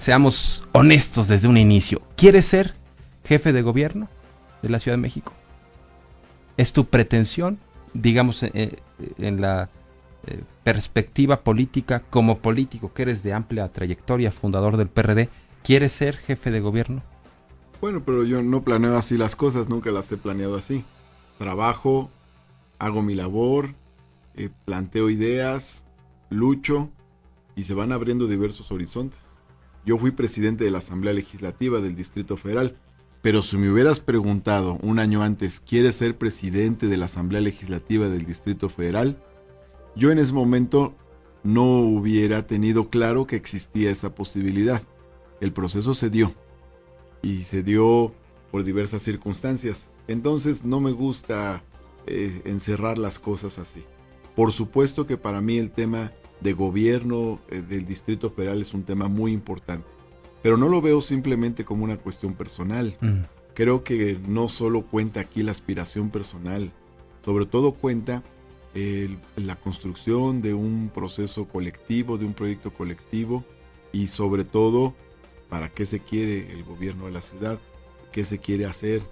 seamos honestos desde un inicio. ¿Quieres ser jefe de gobierno de la Ciudad de México? ¿Es tu pretensión, digamos, en la perspectiva política, como político que eres de amplia trayectoria, fundador del PRD, ¿quieres ser jefe de gobierno? Bueno, pero yo no planeo así las cosas, nunca las he planeado así. Trabajo, hago mi labor, planteo ideas, lucho y se van abriendo diversos horizontes. Yo fui presidente de la Asamblea Legislativa del Distrito Federal, pero si me hubieras preguntado un año antes, ¿quieres ser presidente de la Asamblea Legislativa del Distrito Federal? Yo en ese momento no hubiera tenido claro que existía esa posibilidad. El proceso se dio y se dio por diversas circunstancias. Entonces no me gusta encerrar las cosas así. Por supuesto que para mí el tema de gobierno del Distrito Federal es un tema muy importante, pero no lo veo simplemente como una cuestión personal. Creo que no solo cuenta aquí la aspiración personal, sobre todo cuenta la construcción de un proceso colectivo, de un proyecto colectivo y sobre todo para qué se quiere el gobierno de la ciudad, qué se quiere hacer,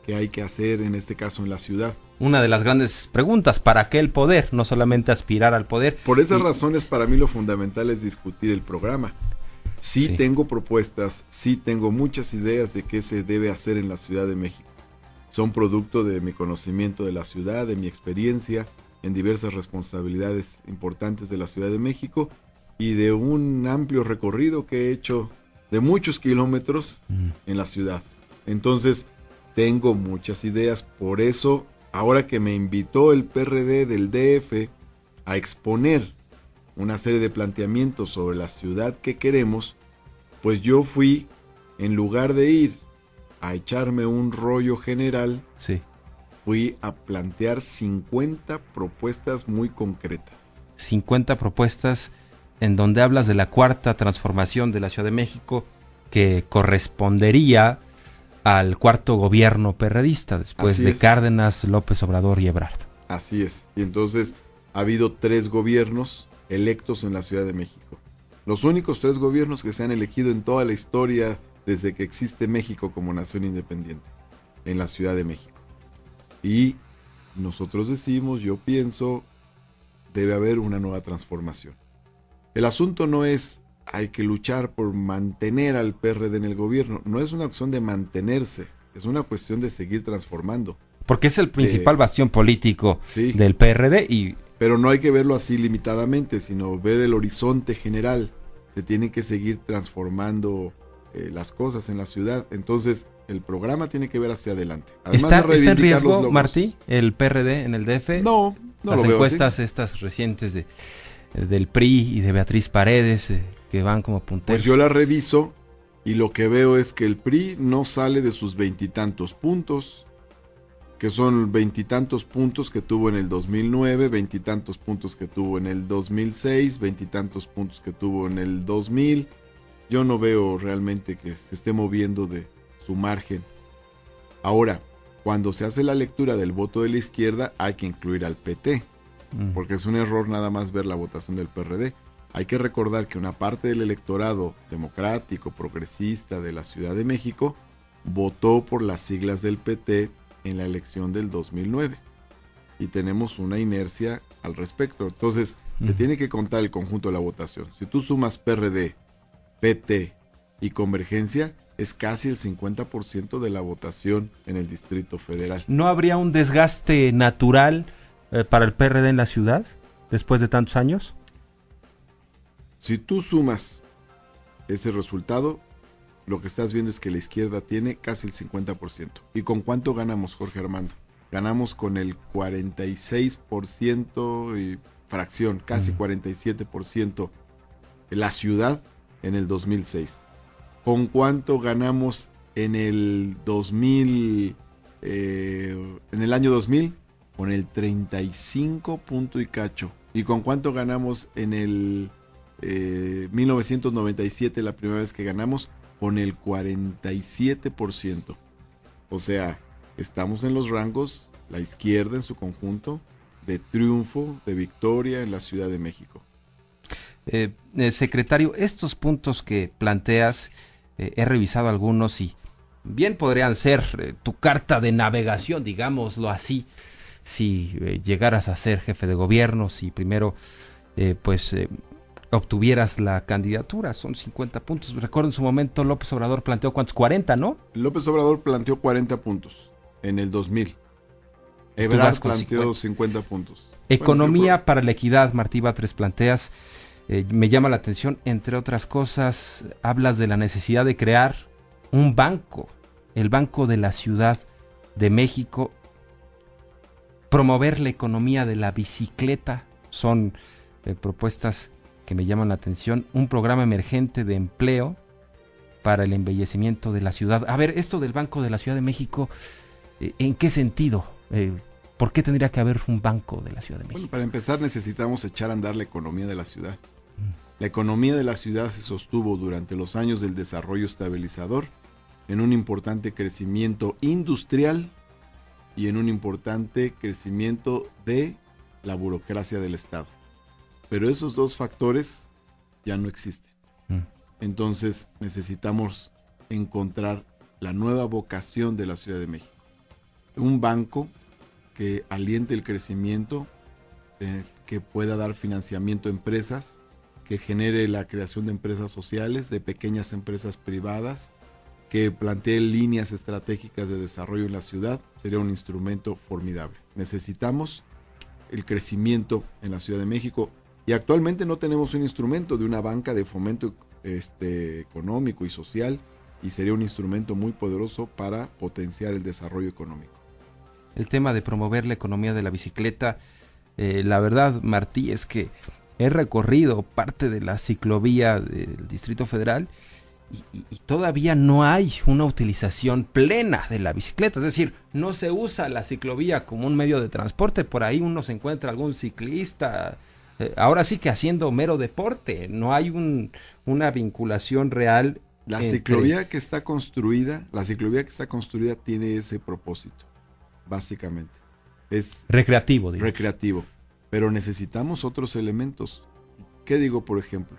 qué hay que hacer en este caso en la ciudad. Una de las grandes preguntas, ¿para qué el poder? No solamente aspirar al poder. Por esas razones para mí lo fundamental es discutir el programa. Sí tengo propuestas, sí tengo muchas ideas de qué se debe hacer en la Ciudad de México. Son producto de mi conocimiento de la ciudad, de mi experiencia en diversas responsabilidades importantes de la Ciudad de México y de un amplio recorrido que he hecho de muchos kilómetros en la ciudad. Entonces, tengo muchas ideas, por eso, ahora que me invitó el PRD del DF a exponer una serie de planteamientos sobre la ciudad que queremos, pues yo fui, en lugar de ir a echarme un rollo general, fui a plantear 50 propuestas muy concretas. 50 propuestas en donde hablas de la cuarta transformación de la Ciudad de México que correspondería al cuarto gobierno perredista después de Cárdenas, López Obrador y Ebrard. Así es. Y entonces ha habido 3 gobiernos electos en la Ciudad de México. Los únicos 3 gobiernos que se han elegido en toda la historia desde que existe México como nación independiente, en la Ciudad de México. Y nosotros decimos, yo pienso, debe haber una nueva transformación. El asunto no es, hay que luchar por mantener al PRD en el gobierno. No es una cuestión de mantenerse, es una cuestión de seguir transformando. Porque es el principal bastión político del PRD. Pero no hay que verlo así limitadamente, sino ver el horizonte general. Se tienen que seguir transformando las cosas en la ciudad. Entonces, el programa tiene que ver hacia adelante. ¿Está en riesgo, Martí, el PRD en el DF? No las lo veo encuestas así. Estas recientes del PRI y de Beatriz Paredes que van como punteros. Pues yo la reviso y lo que veo es que el PRI no sale de sus 20 y tantos puntos, que son 20 y tantos puntos que tuvo en el 2009, 20 y tantos puntos que tuvo en el 2006, 20 y tantos puntos que tuvo en el 2000. Yo no veo realmente que se esté moviendo de su margen. Ahora, cuando se hace la lectura del voto de la izquierda, hay que incluir al PT, porque es un error nada más ver la votación del PRD. Hay que recordar que una parte del electorado democrático, progresista de la Ciudad de México, votó por las siglas del PT en la elección del 2009. Y tenemos una inercia al respecto. Entonces, se tiene que contar el conjunto de la votación. Si tú sumas PRD, PT y Convergencia, es casi el 50% de la votación en el Distrito Federal. ¿No habría un desgaste natural para el PRD en la ciudad después de tantos años? Si tú sumas ese resultado, lo que estás viendo es que la izquierda tiene casi el 50%. ¿Y con cuánto ganamos, Jorge Armando? Ganamos con el 46% y fracción, casi 47% la ciudad en el 2006. ¿Con cuánto ganamos en el 2000, en el año 2000? Con el 35 punto y cacho. ¿Y con cuánto ganamos en el 1997, la primera vez que ganamos? Con el 47%. O sea, estamos en los rangos, la izquierda en su conjunto, de triunfo, de victoria en la Ciudad de México. Secretario, estos puntos que planteas, he revisado algunos y bien podrían ser tu carta de navegación, digámoslo así, si llegaras a ser jefe de gobierno, si primero obtuvieras la candidatura. Son 50 puntos. Recuerdo en su momento López Obrador planteó ¿cuántos? 40, ¿no? López Obrador planteó 40 puntos en el 2000. Ebrard planteó 50 puntos. Economía bueno, para la equidad, Martí Batres, planteas, me llama la atención, entre otras cosas, hablas de la necesidad de crear un banco, el Banco de la Ciudad de México, promover la economía de la bicicleta, son propuestas que me llaman la atención, un programa emergente de empleo para el embellecimiento de la ciudad. A ver, esto del Banco de la Ciudad de México, ¿en qué sentido? ¿Por qué tendría que haber un banco de la Ciudad de México? Bueno, para empezar necesitamos echar a andar la economía de la ciudad. La economía de la ciudad se sostuvo durante los años del desarrollo estabilizador en un importante crecimiento industrial y en un importante crecimiento de la burocracia del Estado. Pero esos dos factores ya no existen. Entonces necesitamos encontrar la nueva vocación de la Ciudad de México. Un banco que aliente el crecimiento, que pueda dar financiamiento a empresas, que genere la creación de empresas sociales, de pequeñas empresas privadas, que plantee líneas estratégicas de desarrollo en la ciudad, sería un instrumento formidable. Necesitamos el crecimiento en la Ciudad de México y actualmente no tenemos un instrumento de una banca de fomento económico y social, y sería un instrumento muy poderoso para potenciar el desarrollo económico. El tema de promover la economía de la bicicleta, la verdad, Martí, es que he recorrido parte de la ciclovía del Distrito Federal y todavía no hay una utilización plena de la bicicleta, es decir, no se usa la ciclovía como un medio de transporte. Por ahí uno se encuentra algún ciclista, ahora sí que haciendo mero deporte, no hay una vinculación real. La ciclovía que está construida tiene ese propósito, básicamente. Es recreativo, digamos. Recreativo, pero necesitamos otros elementos. ¿Qué digo, por ejemplo?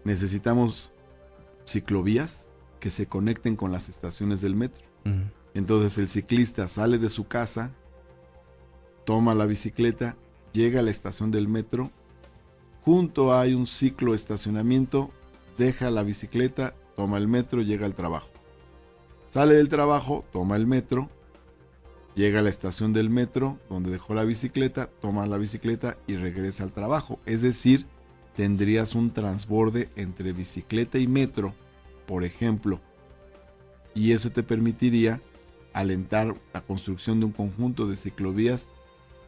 Necesitamos ciclovías que se conecten con las estaciones del metro. Entonces el ciclista sale de su casa, toma la bicicleta, llega a la estación del metro, junto hay un ciclo estacionamiento, deja la bicicleta, toma el metro, llega al trabajo. Sale del trabajo, toma el metro, llega a la estación del metro, donde dejó la bicicleta, toma la bicicleta y regresa al trabajo. Es decir, tendrías un transborde entre bicicleta y metro, por ejemplo, y eso te permitiría alentar la construcción de un conjunto de ciclovías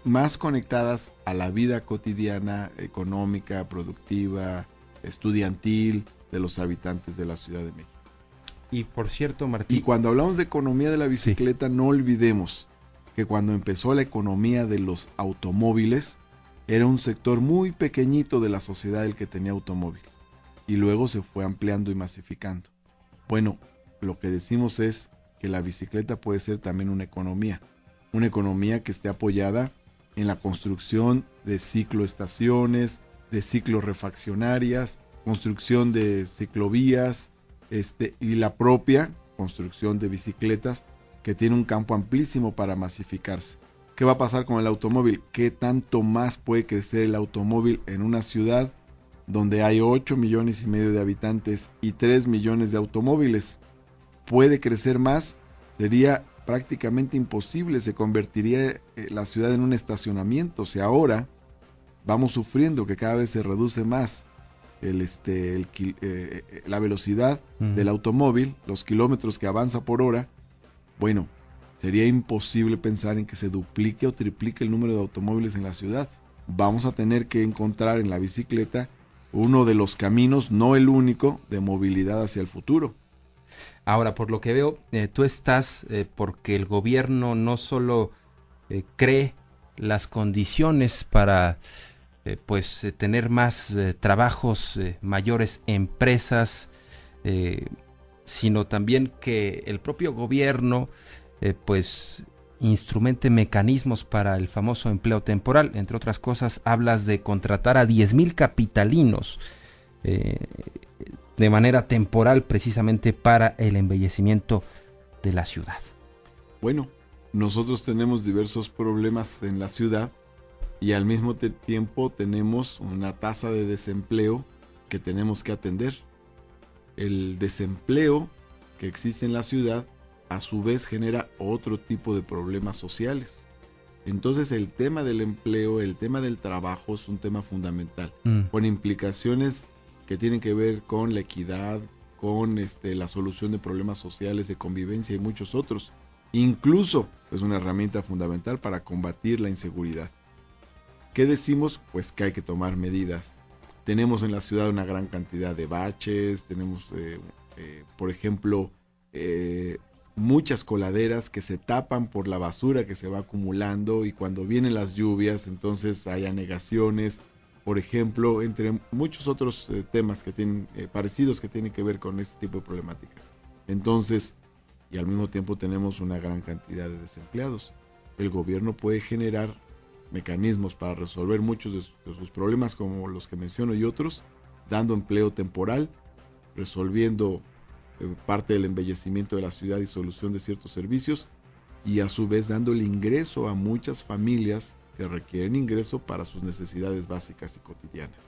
más conectadas a la vida cotidiana, económica, productiva, estudiantil de los habitantes de la Ciudad de México. Y por cierto, Martín, y cuando hablamos de economía de la bicicleta, sí, no olvidemos que cuando empezó la economía de los automóviles, era un sector muy pequeñito de la sociedad el que tenía automóvil, y luego se fue ampliando y masificando. Bueno, lo que decimos es que la bicicleta puede ser también una economía que esté apoyada en la construcción de cicloestaciones, de ciclorefaccionarias, construcción de ciclovías, y la propia construcción de bicicletas, que tiene un campo amplísimo para masificarse. ¿Qué va a pasar con el automóvil? ¿Qué tanto más puede crecer el automóvil en una ciudad donde hay 8 millones y medio de habitantes y 3 millones de automóviles? ¿Puede crecer más? Sería prácticamente imposible, se convertiría la ciudad en un estacionamiento. O sea, ahora vamos sufriendo que cada vez se reduce más la velocidad del automóvil, los kilómetros que avanza por hora. Bueno, sería imposible pensar en que se duplique o triplique el número de automóviles en la ciudad. Vamos a tener que encontrar en la bicicleta uno de los caminos, no el único, de movilidad hacia el futuro. Ahora, por lo que veo, tú estás porque el gobierno no solo cree las condiciones para tener más trabajos, mayores empresas, sino también que el propio gobierno instrumente mecanismos para el famoso empleo temporal. Entre otras cosas, hablas de contratar a 10,000 capitalinos de manera temporal precisamente para el embellecimiento de la ciudad? Bueno, nosotros tenemos diversos problemas en la ciudad y al mismo tiempo tenemos una tasa de desempleo que tenemos que atender. El desempleo que existe en la ciudad a su vez genera otro tipo de problemas sociales. Entonces el tema del empleo, el tema del trabajo es un tema fundamental, con implicaciones que tienen que ver con la equidad, con la solución de problemas sociales, de convivencia y muchos otros. Incluso es una herramienta fundamental para combatir la inseguridad. ¿Qué decimos? Pues que hay que tomar medidas. Tenemos en la ciudad una gran cantidad de baches, tenemos, por ejemplo, muchas coladeras que se tapan por la basura que se va acumulando y cuando vienen las lluvias, entonces hay anegaciones, por ejemplo, entre muchos otros temas que tienen parecidos que tienen que ver con este tipo de problemáticas. Entonces, y al mismo tiempo tenemos una gran cantidad de desempleados. El gobierno puede generar mecanismos para resolver muchos de sus problemas como los que menciono y otros, dando empleo temporal, resolviendo parte del embellecimiento de la ciudad y solución de ciertos servicios y a su vez dando el ingreso a muchas familias que requieren ingreso para sus necesidades básicas y cotidianas.